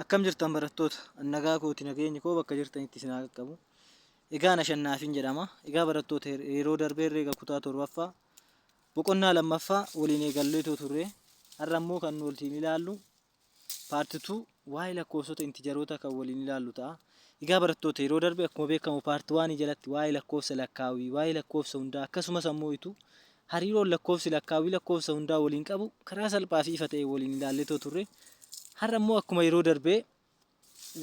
Akkam jirtan barattoota nagaa kooti nageenyi koo bakka jirtanitti isin haa qaqqabu. Egaa na Shannaafiin jedhama. Egaa barattoota yeroo darbee herreega kutaa torbaffaa boqonnaa lammaffaa waliin eegallee turre. Har'a immoo kan nu waliin ilaallu paartituu waa'ee lakkoofsota intijaroota kan waliin ilaallu ta'a. Egaa barattoota yeroo darbee akkuma beekamu paartii waanii jalatti waa'ee lakkoofsa lakkaawwii, waa'ee lakkoofsa hundaa akkasumas ammoo hariiroon lakkoofsi lakkaawwii lakkoofsa hundaa waliin qabu karaa salphaa fi ifa ta'e waliin ilaallee turre. Har'a immoo akkuma yeroo darbee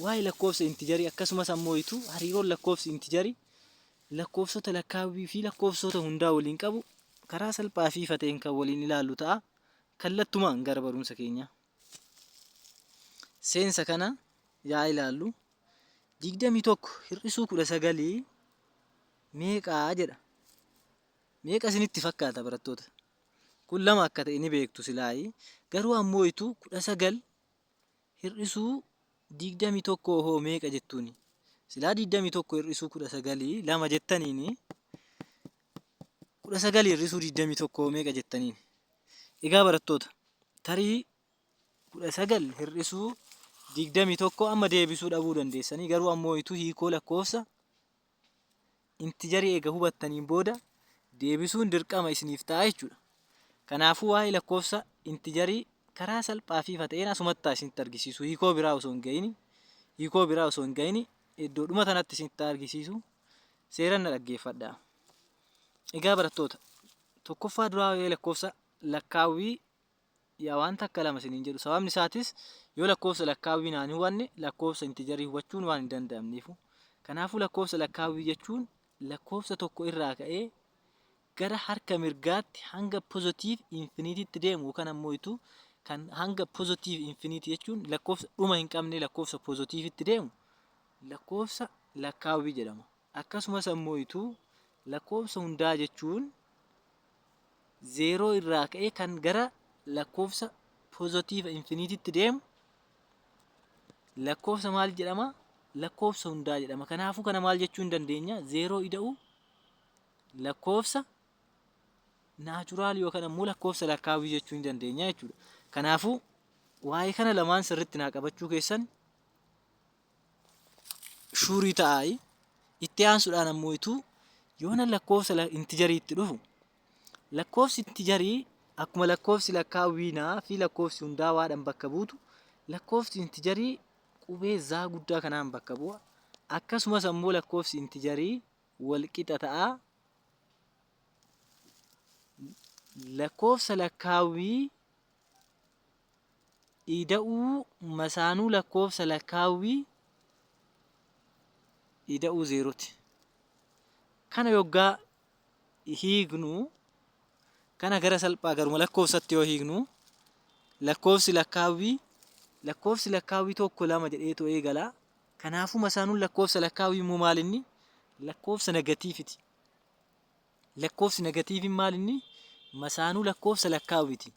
waa'ee lakkoofsa intijarii akkasumas ammoo hariiroon lakkoofsi intijarii lakkoofsota lakkaawwii fi lakkoofsota hundaa waliin qabu karaa salphaa fi ifa ta'een kan waliin ilaallu ta'a. Kallattumaan gara barumsa keenya. Seensa kana yaa ilaallu 21 hir'isuu 19 meeqaa jedha. Meeqa isinitti fakkaata barattoota? Kun lama akka ta'e ni beektu silaayi. Garuu ammoo 19 hir'isuu 21 hoo meeqa jettuuni? Silaa 21 hir'isuu 19 lama jettaniini 19 hir'isuu 21 meeqa jettaniini? Egaa barattoota tarii 19 hir'isuu 21 amma deebisuu dhabuu dandeessanii garuu ammoo hiikoo lakkoofsa intijarii eega hubattaniin booda deebisuun dirqama isiniif ta'a jechuudha. Kanaafuu waa'ee lakkoofsa intijarii karaa salphaa fi ifa ta'een asumatti isinitti argisiisu. Hiikoo biraa osoo hin ga'iin iddoodhuma tanatti isinitti argisiisu. Seeraan na dhaggeeffadhaa. Egaa barattoota tokkoffaa duraa waa'ee lakkoofsa lakkaawwii yaa wanta akka lama isiniin jedhu. Sababni isaatis yoo lakkoofsa lakkaawwii naan hubanne lakkoofsa intijarii hubachuun waan hin danda'amneefu. Kanaafuu lakkoofsa lakkaawwii jechuun lakkoofsa tokko irraa ka'ee gara harka mirgaatti hanga pozitiiv infiniitiitti deemu yookaan ammoo kan hanga pozitiiv infiniitii jechuun lakkoofsa dhuma hin qabne lakkoofsa pozitiivitti deemu lakkoofsa lakkaawwii jedhama. Akkasumas ammoo lakkoofsa hundaa jechuun 0 irraa ka'ee kan gara lakkoofsa pozitiiv infiniitiitti deemu lakkoofsa maal jedhama? Lakkoofsa hundaa jedhama. Kanaafuu kana maal jechuu hin dandeenya? 0 ida'u lakkoofsa naachuraal yookaan ammoo lakkoofsa lakkaawwii jechuu hin dandeenya jechuudha. Kanaafuu waa'ee kana lamaan sirriitti naa qabachuu keessan shuurii ta'aa. Itti aansuudhaan ammoo yoona lakkoofsa intijariitti dhufu lakkoofsi intijarii akkuma lakkoofsi lakkaawwiinaa fi lakkoofsi hundaa waadhaan bakka buutu lakkoofsi intijarii qubee zaa guddaa kanaan bakka bu'a. Akkasumas ammoo lakkoofsi intijarii walqixa ta'a. Lakkoofsa lakkaawwii ida'uu masaanuu lakkoofsa lakkaawwii ida'uu 0ti. Kana yoggaa hiiknu kana gara salphaa garuma lakkoofsatti yoo hiiknu lakkoofsi lakkaawwii tokko lama jedheetoo eegala. Kanaafuu masaanuun lakkoofsa lakkaawwii immoo maalinni? Lakkoofsa negatiiviti. Lakkoofsi negatiiviin maalinni? Masaanuu lakkoofsa lakkaawwiti.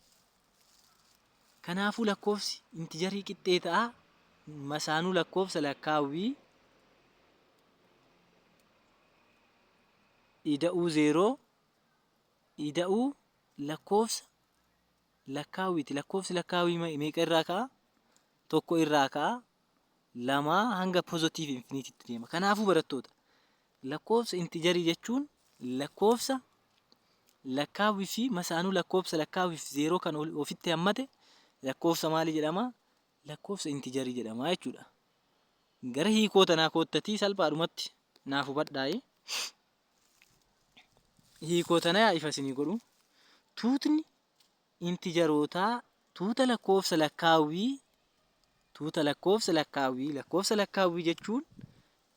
Kanaafuu lakkoofsi intijarii qixxee ta'a. Masaanuu lakkoofsa lakkaawwii ida'uu 0 ida'uu lakkoofsa lakkaawwiti. Lakkoofsi lakkaawwii meeqa irraa ka'a? Tokko irraa ka'a. 2 hanga pozitiiv infiniitiitti deema. Kanaafuu barattoota lakkoofsa intijarii jechuun lakkoofsa lakkaawwii fi masaanuu lakkoofsa lakkaawwiif 0 kan ofitti hammate lakkoofsa maalii jedhama? Lakkoofsa intijarii jedhama jechuudha. Gara hiikoo tanaa koottatii salphaadhumatti naaf hubadhaa. Hiikoo tanaa ifa isinii godhu. Tuutni intijarootaa tuuta lakkoofsa lakkaawwii lakkoofsa lakkaawwii jechuun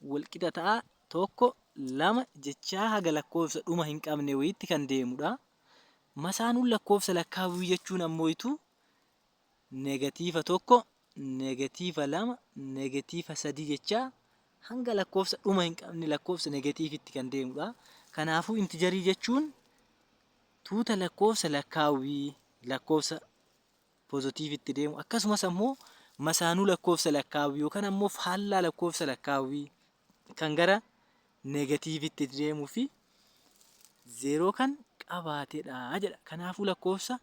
walqixa ta'a. 1 2 jechaa haga lakkoofsa dhuma hin qabne wayiitti kan deemudha. Masaanuun lakkoofsa lakkaawwii jechuun ammoo negatiiva 1 negatiiva 2 negatiiva 3 jechaa hanga lakkoofsa dhuma hin qabne lakkoofsa negatiivitti kan deemudha. Kanaafuu intijarii jechuun tuuta lakkoofsa lakkaawwii lakkoofsa pozitiivitti deemu akkasumas ammoo masaanuu lakkoofsa lakkaawwii yookaan ammoo faallaa lakkoofsa lakkaawwii kan gara negatiivitti deemuu fi 0 kan qabaatedha jedha. Kanaafuu lakkoofsa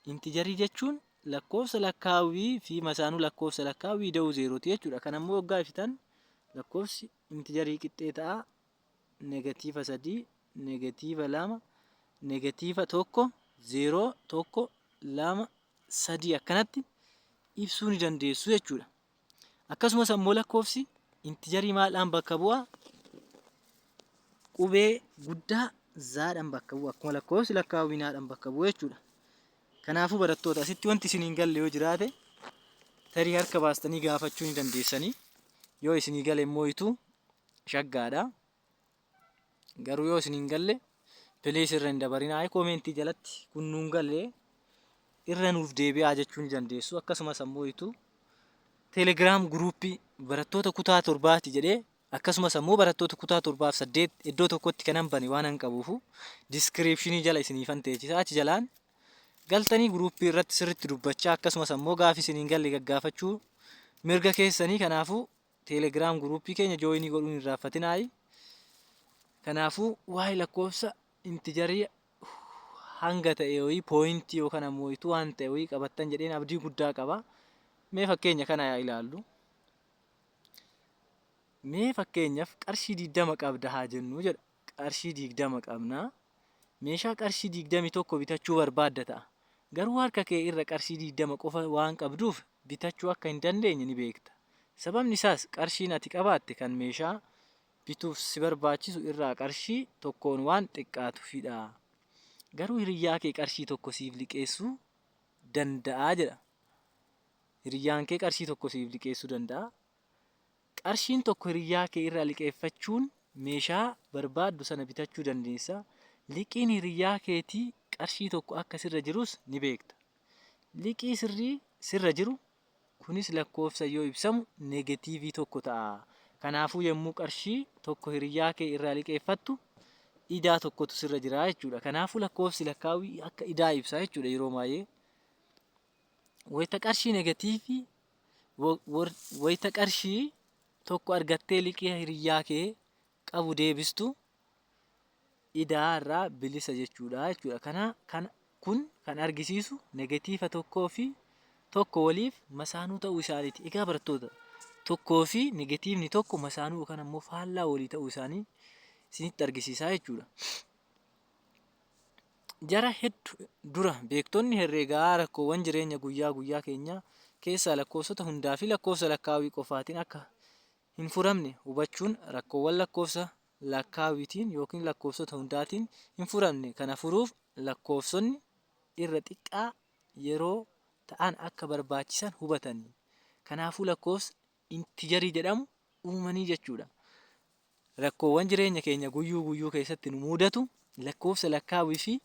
intijarii jechuun lakkoofsa lakkaawwii fi masaanuu lakkoofsa lakkaawwii ida'uu zeerooti jechuudha. Kan ammoo waggaa iftan lakkoofsi intijarii qixxee ta'a negatiiva 3, negatiiva 2, negatiiva 1, 0, 1, 2, 3 akkanatti ibsuu ni dandeessu jechuudha. Akkasumas ammoo lakkoofsi intijarii maaldhaan bakka bu'a? Qubee guddaa zaadhaan bakka bu'a. Akkuma lakkoofsi lakkaawwii naadhaan bakka bu'a jechuudha. Kanaafuu barattoota asitti wanti isiniin galle yoo jiraate tarii harka baastanii gaafachuu ni dandeessanii. Yoo isinii gale immoo itu shaggaadha. Garuu yoo isiniin galle pilees irra hin dabarinaa koomentii jalatti kun nuun galle irra nuuf deebi'aa jechuu ni dandeessu. Akkasumas ammoo itu teelegiraam guruuppii barattoota kutaa 7 jedhee akkasumas ammoo barattoota kutaa 7 fi 8 iddoo tokkotti kan hambane waan hin qabuufu diskiriipshinii jala isiniifan teechisa. Achi jalaan galtanii guruuppii irratti sirriitti dubbachaa akkasumas ammoo gaafii isiniin galle gaggaafachuu mirga keessanii. Kanaafuu teelegiraam guruuppii keenya jooyinii godhuun hin raaffatinaayi. Kanaafuu waa'ee lakkoofsa intijarii hanga ta'e wayii pooyintii yookaan ammoo itu waan ta'e wayii qabattan jedheen abdii guddaa qaba. Mee fakkeenya kana yaa ilaallu. Mee fakkeenyaaf qarshii 20 qabda haa jennu jedha. Qarshii 20 qabna. Meeshaa qarshii 21 bitachuu barbaadda ta'a. Garuu harka kee irra qarshii 20 qofa waan qabduuf bitachuu akka hin dandeenye ni beekta. Sababni isaas qarshiin ati qabaatte kan meeshaa bituuf si barbaachisu irraa qarshii tokkoon waan xiqqaatuufidha. Garuu hiriyyaa kee qarshii tokko siif liqeessuu danda'a jedha. Hiriyyaan kee qarshii tokko siif liqeessuu danda'a. Qarshiin tokko hiriyyaa kee irraa liqeeffachuun meeshaa barbaaddu sana bitachuu dandeessa. Liqiin hiriyyaa keetii qarshii tokko akka sirra jirus ni beekta. Liqii sirra jiru kunis lakkoofsa yoo ibsamu negatiivii tokko ta'a. Kanaafuu yommuu qarshii tokko hiriyyaa kee irraa liqeeffattu idaa tokkotu sirra jira jechuudha. Kanaafuu lakkoofsi lakkaawwii akka idaa ibsa jechuudha yeroo baay'ee. Wayita qarshii negatiivii wayita qarshii tokko argattee liqii hiriyyaa kee qabu deebistu idaa irraa bilisa jechuudha. Kun kan argisiisu negatiiva tokkoo fi tokko waliif masaanuu ta'uu isaaniiti. Egaa barattoota tokkoo fi negatiivni tokko masaanuu yookaan ammoo faallaa walii ta'uu isaanii isinitti argisiisaa jechuudha. Jara hedduu dura beektonni herreegaa rakkoowwan jireenya guyyaa guyyaa keenyaa keessaa lakkoofsota hundaa fi lakkoofsa lakkaawwii qofaatiin akka hin furamne hubachuun rakkoowwan lakkoofsa lakkaawwiitiin yookiin lakkoofsota hundaatiin hin furamne kana furuuf lakkoofsonni irra xiqqaa yeroo ta'an akka barbaachisan hubatanii. Kanaafuu lakkoofsa intijarii jedhamu uumanii jechuudha. Rakkoowwan jireenya keenya guyyuu keessatti nu mudatu lakkoofsa lakkaawwii fi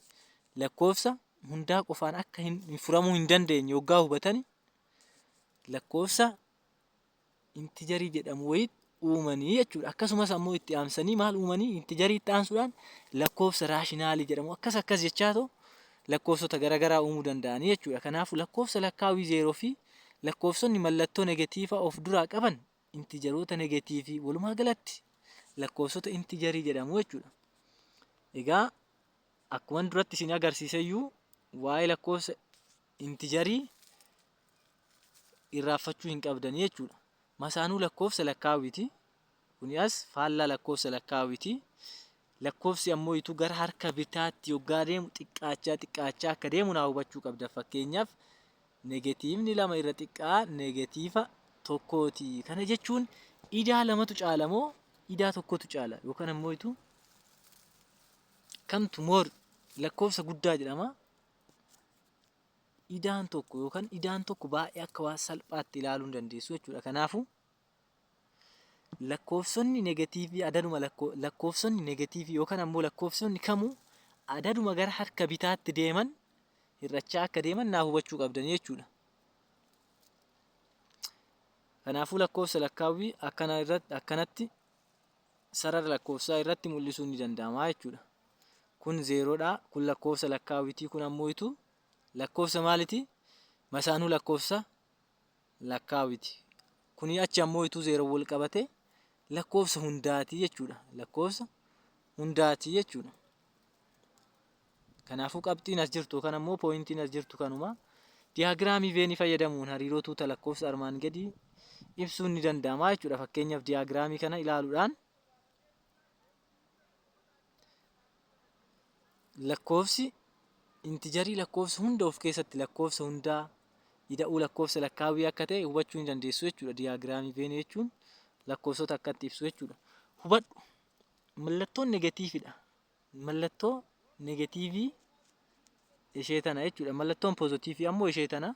lakkoofsa hundaa qofaan akka hin furamuu hin dandeenye yoggaa hubatani lakkoofsa intijarii jedhamu wayit uumanii jechuudha. Akkasumas ammoo itti aansanii maal uumanii intijarii itti aansuudhaan lakkoofsa raashinaalii jedhamu akkas jechaatoo lakkoofsota garaagaraa uumuu danda'anii jechuudha. Kanaafuu lakkoofsa lakkaawwii 0 fi lakkoofsonni mallattoo negatiivaa of duraa qaban intijaroota negatiivii walumaa galatti lakkoofsota intijarii jedhamu jechuudha. Egaa akkuma duratti isin agarsiiseyyuu waa'ee lakkoofsa intijarii irraanfachuu hin qabdanii jechuudha. Masaanuu lakkoofsa lakkaawwiiti. Kuni as faallaa lakkoofsa lakkaawwiiti. Lakkoofsi ammoo itu gara harka bitaatti yoggaa deemu xiqqaachaa akka deemu naa hubachuu qabda. Fakkeenyaaf negatiivni 2 irra xiqqaa negatiiva 1ti. Kana jechuun idaa 2tu caala moo idaa 1tu caala yookaan ammoo itu kamtu moor lakkoofsa guddaa jedhama. Idaan tokko baay'ee akka waan salphaatti ilaaluu hin dandeessu jechuudha. Kanaafuu lakkoofsonni negatiivii adaduma lakkoofsonni negatiivii yookaan ammoo lakkoofsonni kamuu adaduma gara harka bitaatti deeman hir'achaa akka deeman naa hubachuu qabdan jechuudha. Kanaafuu lakkoofsa lakkaawwii akkanatti sarara lakkoofsaa irratti mul'isuun ni danda'ama jechuudha. Kun 0dha. Kun lakkoofsa lakkaawwiitii. Kun ammoo itu lakkoofsa maaliti? Masaanuu lakkoofsa lakkaawwiiti. Kuni achi ammoo itu 0 wal qabate lakkoofsa hundaati jechuudha. Lakkoofsa hundaati jechuudha. Kanaafuu qabxiin as jirtu yookaan ammoo pooyintiin as jirtu kanuma. Diyaagiraamii veenii fayyadamuun hariiroo tuuta lakkoofsa armaan gadii ibsuun ni danda'ama jechuudha. Fakkeenyaaf diyaagiraamii kana ilaaluudhaan lakkoofsi intijarii lakkoofsa hunda of keessatti lakkoofsa hundaa ida'uu lakkoofsa lakkaawwii akka ta'e hubachuu ni dandeessu jechuudha. Diyaagiraamii veenii jechuun lakkoofsota akkatti ibsu jechuudha. Hubadhu mallattoon negatiividha. Mallattoo negatiivii ishee tana jechuudha. Mallattoon poozitiivii ammoo ishee tana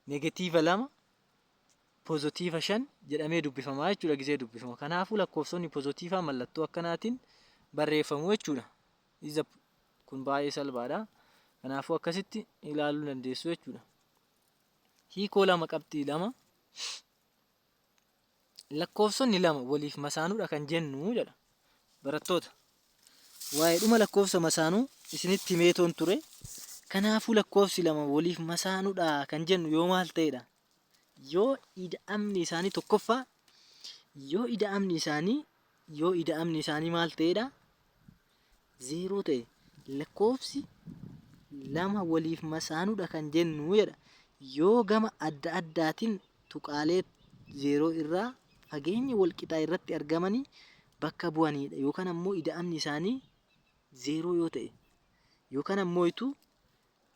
negatiiva 2 poozitiiva 5 jedhamee dubbifama jechuudha. Gisee dubbifama. Kanaafuu lakkoofsonni poozitiivaa mallattoo akkanaatiin barreeffamu jechuudha. Kun baay'ee salphaadha. Kanaafuu akkasitti ilaaluu dandeessu jechuudha. Hiikoo 2 qabxii 2 lakkoofsonni 2 waliif masaanuudha kan jennu jedha. Barattoota waa'ee dhuma lakkoofsa masaanuu isinitti himeetoon ture. Kanaafuu lakkoofsi 2 waliif masaanuudha kan jennu yoo maal ta'edha? Yoo ida'amni isaanii tokkoffaa yoo ida'amni isaanii maal ta'edha? 0 ta'e lakkoofsi 2 waliif masaanuudha kan jennu jedha. Yoo gama adda addaatiin tuqaalee 0 irraa fageenya walqixaa irratti argamanii bakka bu'anidha. Yookaan ammoo ida'amni isaanii 0 yoo ta'e yookaan ammoo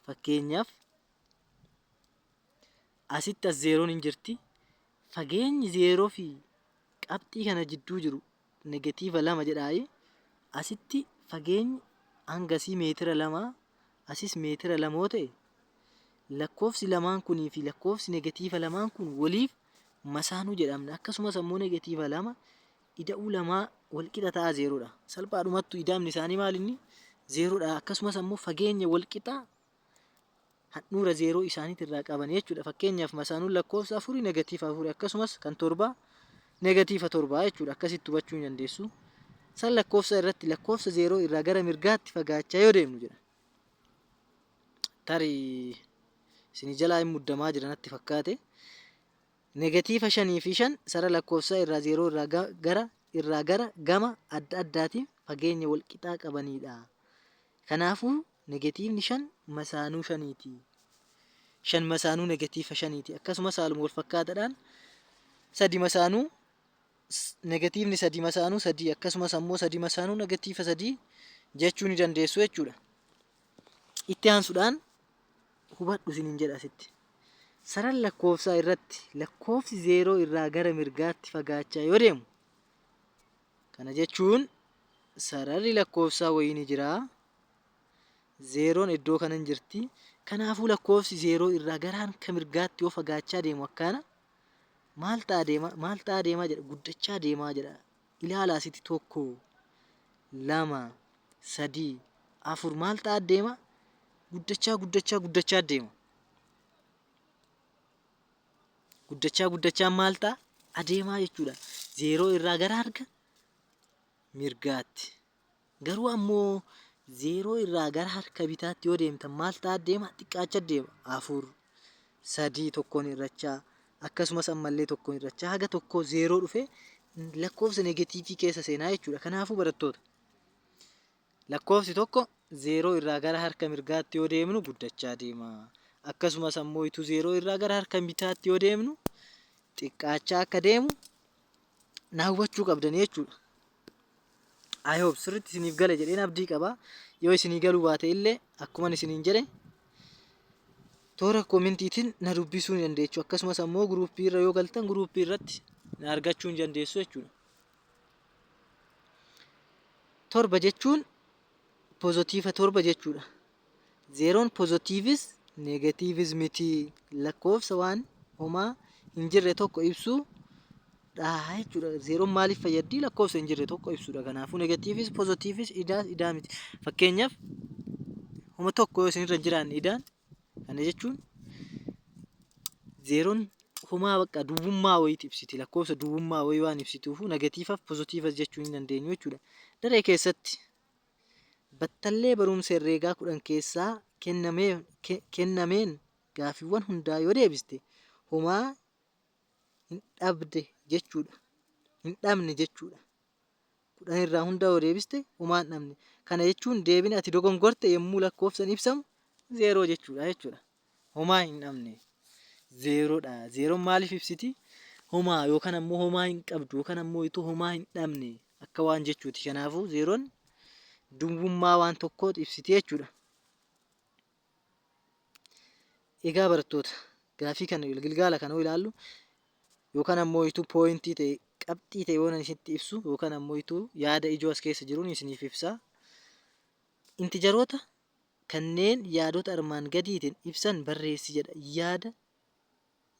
fakkeenyaaf asitti as 0 hin jirti. Fageenyi 0 fi qabxii kana jidduu jiru negatiiva 2 jedhaayi. Asitti fageenyi hangasii meetira 2 asis meetira 2 yoo ta'e lakkoofsi lamaan kunii fi lakkoofsi negatiiva 2 kun waliif masaanuu jedhamna. Akkasumas ammoo negatiiva 2 ida'uu 2 walqixa ta'a 0dha. Salphaadhumattu ida'amni isaanii maal inni 0dha. Akkasumas ammoo fageenya walqixaa handhuura 0 isaaniitirraa qaban jechuudha. Fakkeenyaaf masaanuun lakkoofsa 4 negatiiva 4 akkasumas kan 7 negatiiva 7 jechuudha. Akkasitti hubachuu ni dandeessu. San lakkoofsa irratti lakkoofsa 0 irraa gara mirgaatti fagaachaa yoo deemnu jedha. Tarii isin jalaa hin muddamaa jira natti fakkaate. Negatiiva 5 fi 5 sara lakkoofsa irraa 0 irraa gara gama adda addaatiin fageenya walqixaa qabanidha. Kanaafuu negatiivni 5 masaanuu 5ti. 5 masaanuu negatiiva 5ti. Akkasumas haaluma wal fakkaataadhaan 3 masaanuu negatiivni 3 masaanuu 3 akkasumas ammoo 3 masaanuu negatiiva 3 jechuu ni dandeessu jechuudha. Itti aansuudhaan hubadhu isiniin jedha asitti. Saran lakkoofsaa irratti lakkoofsi 0 irraa gara mirgaatti fagaachaa yoo deemu kana jechuun sararri lakkoofsaa wayii ni jira. 0n iddoo kana hin jirti. Kanaafuu lakkoofsi 0 irraa gara harka mirgaatti yoo fagaachaa deemu akkana maal ta'a deemaa jedha. Guddachaa deemaa jedha. Ilaalaa asitti 1 2 3 4 maal ta'a deema? Guddachaa deema. Guddachaa maal ta'a? Adeemaa jechuudha. 0 irraa gara harka mirgaatti. Garuu ammoo 0 irraa gara harka bitaatti yoo deemtan maal ta'a deema? Xiqqaachaa deema. 4 3 tokkoon irrachaa akkasumas ammallee tokkoon irrachaa haga tokko 0 dhufe lakkoofsa negatiivii keessa seenaa jechuudha. Kanaafuu barattoota lakkoofsi tokko 0 irraa gara harka mirgaatti yoo deemnu guddachaa deema. Akkasumas ammoo 0 irraa gara harka bitaatti yoo deemnu xiqqaachaa akka deemu naa hubachuu qabdan jechuudha. I hope sirriitti isiniif gala jedheen abdii qaba. Yoo isinii galuu baate illee akkuma isiniin jedhe toora koomentiitiin na dubbisuu ni dandeessu. Akkasumas ammoo guruuppii irra yoo galtan guruuppii irratti na argachuu ni dandeessu jechuudha. 7 jechuun poozitiiva 7 jechuudha. 0n poozitiivis negatiivis miti. Lakkoofsa waan homaa hin jirre tokko ibsuu dha jechuudha. 0n maaliif fayyaddi? Lakkoofsa hin jirre tokko ibsuudha. Kanaafuu negatiivis poozitiivis idaa miti. Fakkeenyaaf homa tokko yoo isinirra jiraan idaan kana jechuun 0n homaa bakka duwwummaa wayiiti ibsiti. Lakkoofsa duwwummaa wayii waan ibsituufu negatiivaaf poozitiivas jechuu hin dandeenyu jechuudha. Daree keessatti battallee barumsa herreegaa 10 keessaa kennameen gaafiiwwan hundaa yoo deebiste homaa hin dhabne jechuudha. 10 irraa hundaa yoo deebiste homaa hin dhabne. Kana jechuun deebine ati dogongorte yommuu lakkoofsan ibsamu 0 jechuudha. homaa hin dhabne zeeroodha. Zeeroon maaliif ibsiti? Homaa yookaan ammoo homaa hin qabdu yookaan ammoo itu homaa hin dhabne akka waan jechuuti. Kanaafuu zeeroon duwwummaa waan tokkoo ibsiti jechuudha. Egaa barattoota gaafii kana gilgaala kana ilaallu yookaan ammoo itu pooyintii ta'e qabxii ta'e waan isinitti ibsu yookaan ammoo itu yaada ijoo as keessa jiruun isiniif ibsa. Intijaroota kanneen yaadota armaan gadiitiin ibsan barreessi jedha.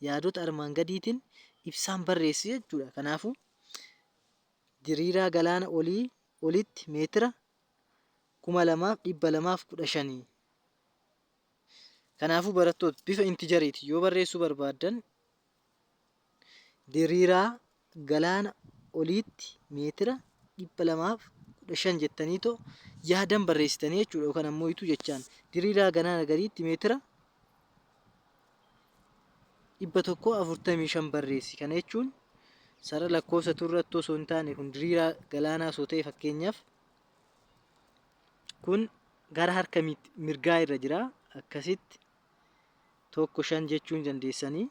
Yaadota armaan gadiitiin ibsaan barreessi jechuudha. Kanaafuu diriiraa galaana olitti meetira 2215. Kanaafuu barattoota bifa intijariiti yoo barreessuu barbaaddan diriiraa galaana olitti meetira 215 jettaniitoo yaadan barreessitanii jechuudha. Yookaan ammoo itu jechaan diriiraa galaana gadiitti meetira 145 barreessi. Kana jechuun sara lakkoofsa turratti osoo hin taane kun diriiraa galaanaa osoo ta'e fakkeenyaaf kun gara harka mirgaa irra jira. Akkasitti 1 jechuun dandeessanii.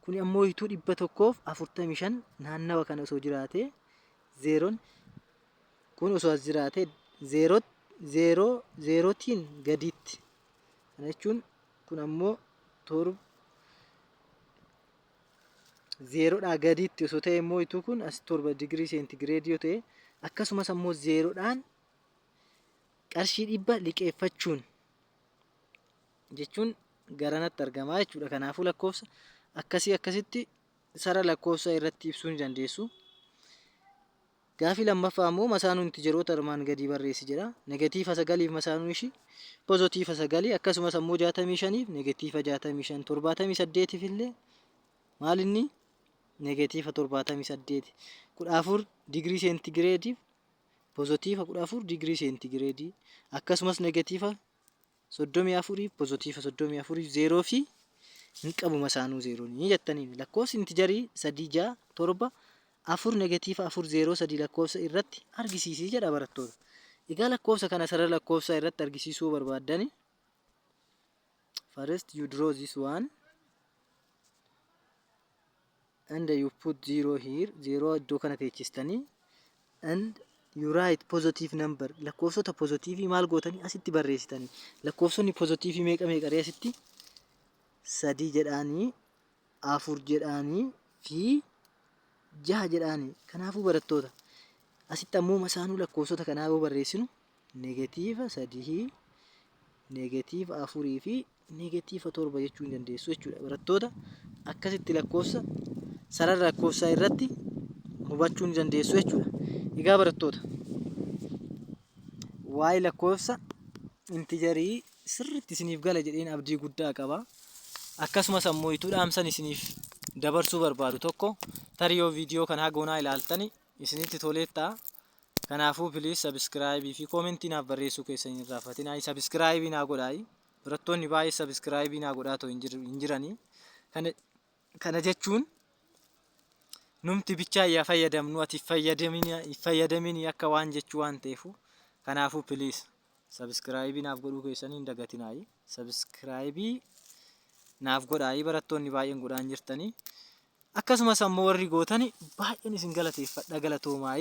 Kun ammoo itu 145 naannawa kana osoo jiraate zeeroon kun osoo as jiraate zeerootiin gaditti. Kana jechuun kun ammoo zeeroodhaa gaditti osoo ta'e immoo itu kun as 7 digirii seentigireedii yoo ta'e akkasumas ammoo zeeroodhaan qarshii 100 liqeeffachuun jechuun garanatti argamaa jechuudha. Kanaafuu lakkoofsa akkasitti sara lakkoofsa irratti ibsuu ni dandeessu. Gaafii lammaffaa ammoo masaanuu intijaroota armaan gadii barreessi jedha. Negatiiva 9 masaanuu ishii pozitiiva 9 akkasumas ammoo 65 negatiiva 65 78 illee maal inni negatiiva 78 14 digirii seentigireedii pozitiiva 14 digirii seentigireedii akkasumas negatiiva 34 pozitiiva 34 zeeroo fi hin qabu masaanuu zeeroon jettanii lakkoofsi intijarii 3 6 7 4 negatiiva 4 0 3 lakkoofsa irratti argisiisii jedha barattoota. Egaa lakkoofsa kana sarara lakkoofsaa irratti argisiisuu barbaaddani first you draw this one and you put 0 here. 0 iddoo kana teechistanii and you write positive number. Lakkoofsota pozitiivii maal gootanii asitti barreessitanii. Lakkoofsonni pozitiivii meeqa asitti 3 jedhaanii 4 jedhaanii fi 6 jedhaanii. Kanaafuu barattoota asitti ammoo masaanuu lakkoofsota kanaa yoo barreessinu negatiiva 3 negatiiva 4 fi negatiiva 7 jechuu ni dandeessu jechuudha. Barattoota akkasitti lakkoofsa sarara lakkoofsaa irratti hubachuu ni dandeessu jechuudha. Egaa barattoota waa'ee lakkoofsa intijarii sirriitti isiniif gala jedheen abdii guddaa qaba. Akkasumas ammoo itu dhaamsan isiniif dabarsuu barbaadu tokko tariyoo viidiyoo kana hagoonaa ilaaltani isinitti toleettaa. Kanaafuu please subscribe fi commentii naaf barreessuu keessan hin irraanfatinaa. Subscribe naa godhaa. Barattoonni baay'ee subscribe naa godhaa too hin jiranii. Kana jechuun numti bichaa yaa fayyadamnu ati fayyadamin akka waan jechuu waan ta'eefu. Kanaafuu please subscribe naaf godhuu keessan hin dagatinaa. Subscribe naaf godhaa barattoonni baay'een godhaan jirtanii. Akkasumas ammoo warri gootani baay'een isin galateeffadha galatoomaa.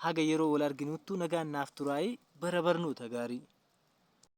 Haga yeroo wal arginuttu nagaan naaf turaa. Bara barnoota gaarii.